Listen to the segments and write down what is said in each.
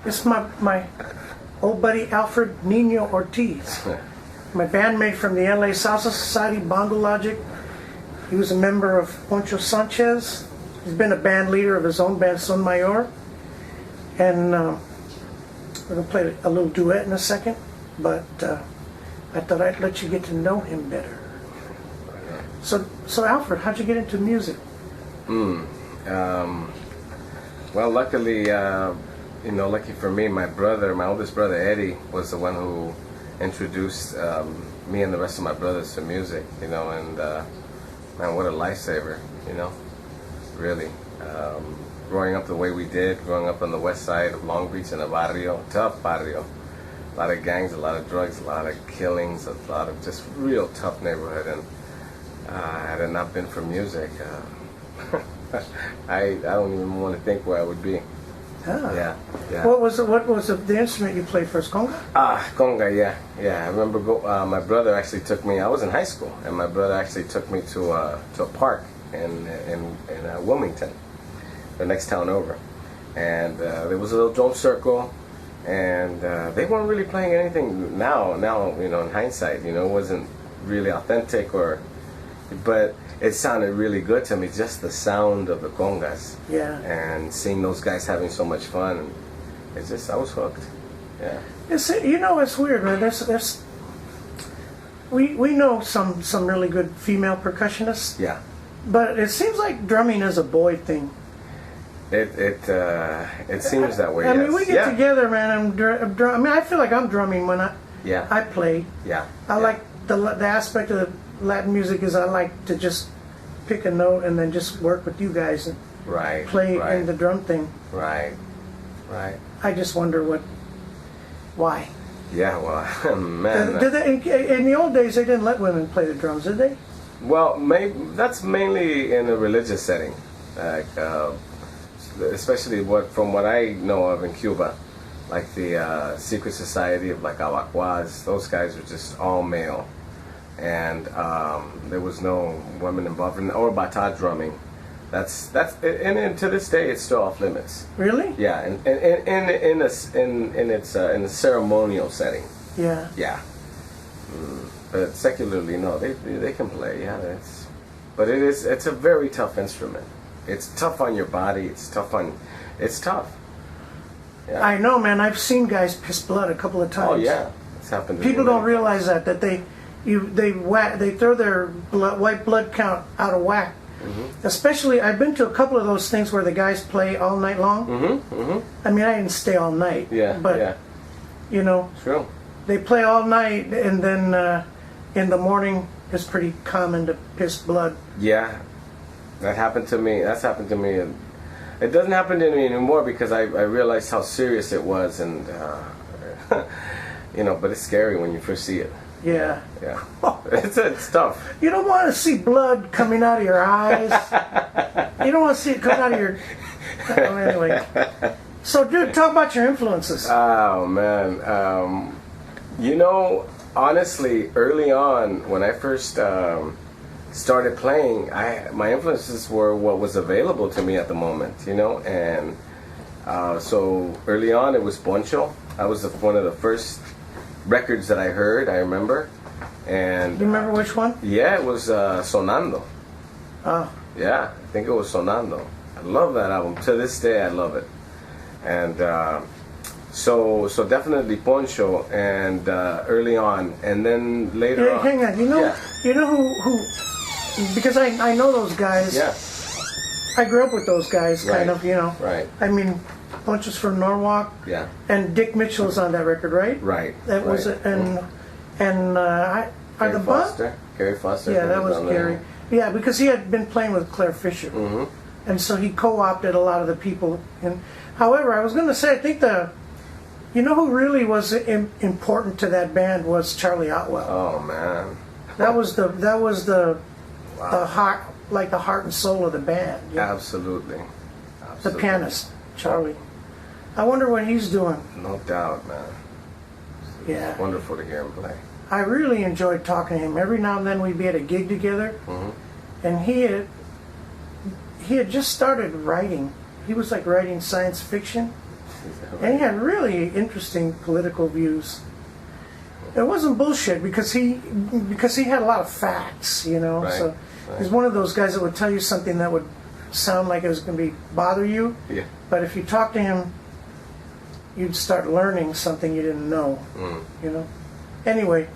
It's my old buddy Alfred Nino Ortiz, my bandmate from the LA Salsa Society, Bongo Logic. He was a member of Poncho Sanchez. He's been a band leader of his own band, Son Mayor. And we're going to play a little duet in a second, but I thought I'd let you get to know him better. So Alfred, how'd you get into music? Well, luckily, lucky for me, my oldest brother Eddie was the one who introduced me and the rest of my brothers to music, and man, what a lifesaver, really. Growing up the way we did, growing up on the west side of Long Beach in a barrio, tough barrio, a lot of gangs, a lot of drugs, a lot of killings, a lot of just real tough neighborhood, and had it not been for music, I don't even want to think where I would be. Ah. Yeah. What was the instrument you played first? Conga? Conga. Yeah. I remember my brother actually took me. I was in high school, and my brother actually took me to a park in Wilmington, the next town over, and there was a little drum circle, and they weren't really playing anything. Now, in hindsight, it wasn't really authentic but it sounded really good to me, just the sound of the congas. Yeah. And seeing those guys having so much fun, I was hooked. Yeah. It's weird, man. We know some really good female percussionists. Yeah. But it seems like drumming is a boy thing. It seems that way. I mean, we get together, man. I feel like I'm drumming when I play. Yeah. I like the aspect of the Latin music is I like to just pick a note and then just work with you guys and play in the drum thing. Right. I just wonder why. Yeah, well, man. In the old days, they didn't let women play the drums, did they? Well, that's mainly in a religious setting, like especially from what I know of in Cuba, like the secret society of like Abacuas. Those guys were just all male. And there was no women involved, or bata drumming. And to this day it's still off limits. Really? Yeah, and in a ceremonial setting. Yeah. Yeah. But secularly, no, they can play. Yeah, but it's a very tough instrument. It's tough on your body. It's tough. Yeah. I know, man. I've seen guys piss blood a couple of times. Oh yeah, it's happened to me. People don't realize that they throw their white blood count out of whack. Mm-hmm. Especially, I've been to a couple of those things where the guys play all night long. Mm-hmm. Mm-hmm. I mean, I didn't stay all night. Yeah. But True. They play all night, and then in the morning it's pretty common to piss blood. Yeah, that happened to me. That's happened to me, and it doesn't happen to me anymore because I realized how serious it was, and but it's scary when you first see it. Yeah. Yeah. It's tough. You don't want to see blood coming out of your eyes. You don't want to see it coming out of your... anyway. So, dude, talk about your influences. Oh, man. Honestly, early on, when I first started playing, my influences were what was available to me at the moment, and so early on it was Poncho. I was one of the first records that I heard, I remember. And you remember which one? Yeah, it was Sonando. Oh. Yeah, I think it was Sonando. I love that album. To this day, I love it. And so definitely Poncho, and early on, and then later on. Hang on, you know who? Because I know those guys. Yeah. I grew up with those guys, kind of, Right. I mean, Poncho's from Norwalk. Yeah. And Dick Mitchell's on that record, right? Right. That was it, and Gary Foster. Gary Foster. Yeah, that was Gary. Yeah, because he had been playing with Claire Fisher, and so he co-opted a lot of the people. And however, I was going to say, I think who really was important to that band was Charlie Otwell. Oh man. That was the heart, like the heart and soul of the band. Yeah. Absolutely. The pianist, Charlie. I wonder what he's doing. No doubt, man. Yeah. It's wonderful to hear him play. I really enjoyed talking to him. Every now and then we'd be at a gig together, and he had just started writing. He was like writing science fiction, And he had really interesting political views. It wasn't bullshit because he had a lot of facts, you know. Right, So he's one of those guys that would tell you something that would sound like it was going to bother you. Yeah. But if you talk to him, you'd start learning something you didn't know. You know. Anyway,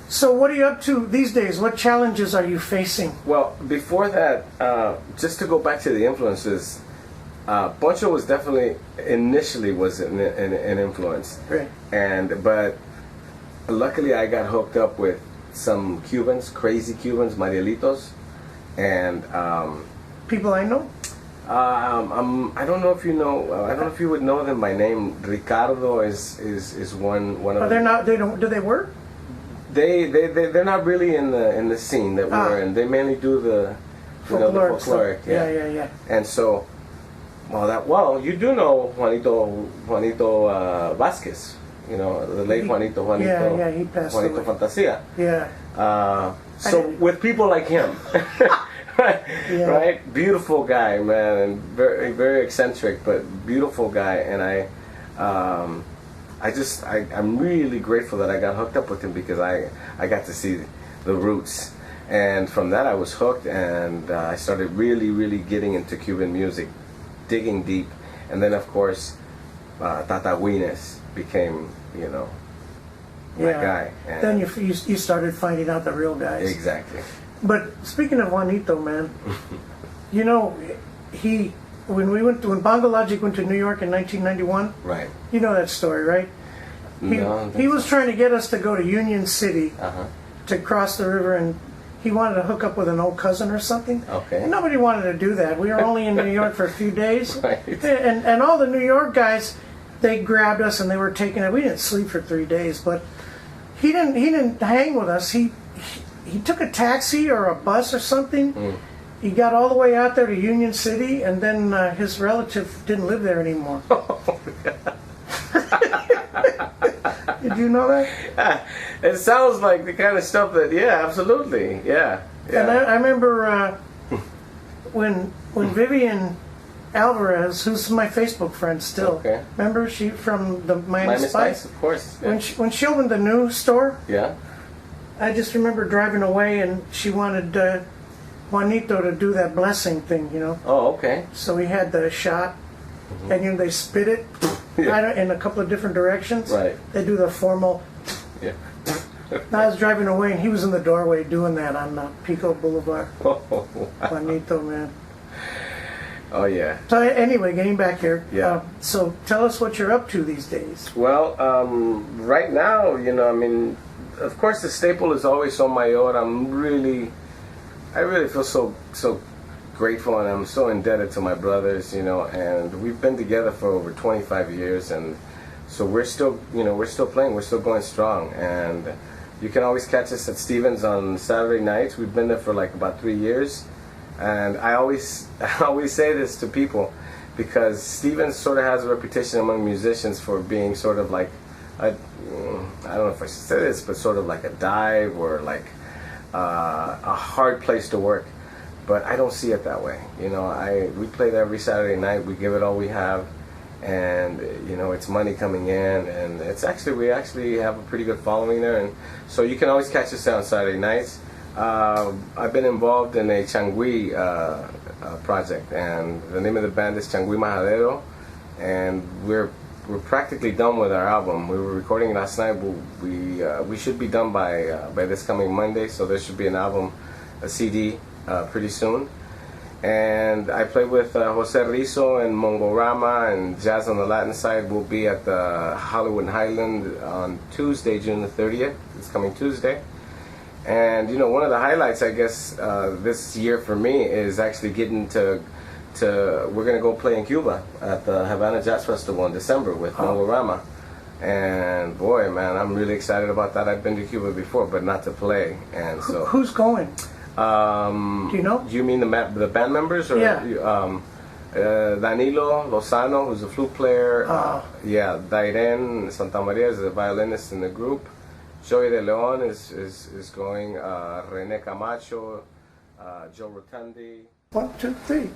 so what are you up to these days? What challenges are you facing? Well, before that, just to go back to the influences, Poncho was definitely initially was an influence, Right. But luckily I got hooked up with some Cubans, crazy Cubans, Marielitos, and People I know? I don't know if you know. I don't know if you would know them by name. Ricardo is one of. They're not. They don't. Do they work? They're not really in the scene that we're in. They mainly do the the folkloric. Yeah. And so, you do know Juanito Vasquez. You know, the late Juanito. Yeah, he passed Juanito away. Fantasia. Yeah. So with people like him. Yeah. Right, beautiful guy, man, and very, very eccentric, but beautiful guy. And I'm really grateful that I got hooked up with him because I got to see the roots, and from that I was hooked, and I started really, really getting into Cuban music, digging deep, and then of course, Tata Guines became, my guy. And then you started finding out the real guys. Exactly. But speaking of Juanito, man, when Bongo Logic went to New York in 1991, right? You know that story, right? He was trying to get us to go to Union City to cross the river, and he wanted to hook up with an old cousin or something. Okay. And nobody wanted to do that. We were only in New York for a few days, Right. and all the New York guys, they grabbed us and they were taking it. We didn't sleep for 3 days, but he didn't hang with us. He took a taxi or a bus or something. He got all the way out there to Union City, and then his relative didn't live there anymore. Did you know that? It sounds like the kind of stuff that, absolutely, yeah. And I remember when Vivian Alvarez, who's my Facebook friend still, remember she from the Miami Spice? Of course. Yeah. When she opened the new store, yeah. I just remember driving away, and she wanted Juanito to do that blessing thing, Oh, okay. So we had the shot, and they spit it in a couple of different directions. Right. They do the formal. Yeah. I was driving away, and he was in the doorway doing that on Pico Boulevard. Oh, wow. Juanito, man. Oh, yeah. So anyway, getting back here. Yeah. So tell us what you're up to these days. Well, right now, of course, the staple is always Son Mayor. I really feel so grateful, and I'm so indebted to my brothers, and we've been together for over 25 years, and so we're still playing, we're still going strong, and you can always catch us at Stevens on Saturday nights. We've been there for like about 3 years, and I always say this to people because Stevens sort of has a reputation among musicians for being sort of like I don't know if I should say this, but sort of like a dive or like a hard place to work. But I don't see it that way. We play there every Saturday night. We give it all we have, and it's money coming in, and we actually have a pretty good following there, and so you can always catch us there on Saturday nights. I've been involved in a Changui project, and the name of the band is Changui Majadero, and we're practically done with our album. We were recording last night. We should be done by this coming Monday, so there should be an album, a CD, pretty soon. And I play with Jose Rizzo and Mongorama, and Jazz on the Latin side will be at the Hollywood Highland on Tuesday, June the 30th. It's coming Tuesday. And one of the highlights, I guess, this year for me is actually getting to we're going to go play in Cuba at the Havana Jazz Festival in December with Mongorama. And boy, man, I'm really excited about that. I've been to Cuba before, but not to play. And so who's going? Do you know? You mean the band members? Or, Danilo Lozano, who's a flute player. Dairen Santamaria is the violinist in the group. Joey De Leon is going. Rene Camacho, Joe Rotundi. 1, 2, 3.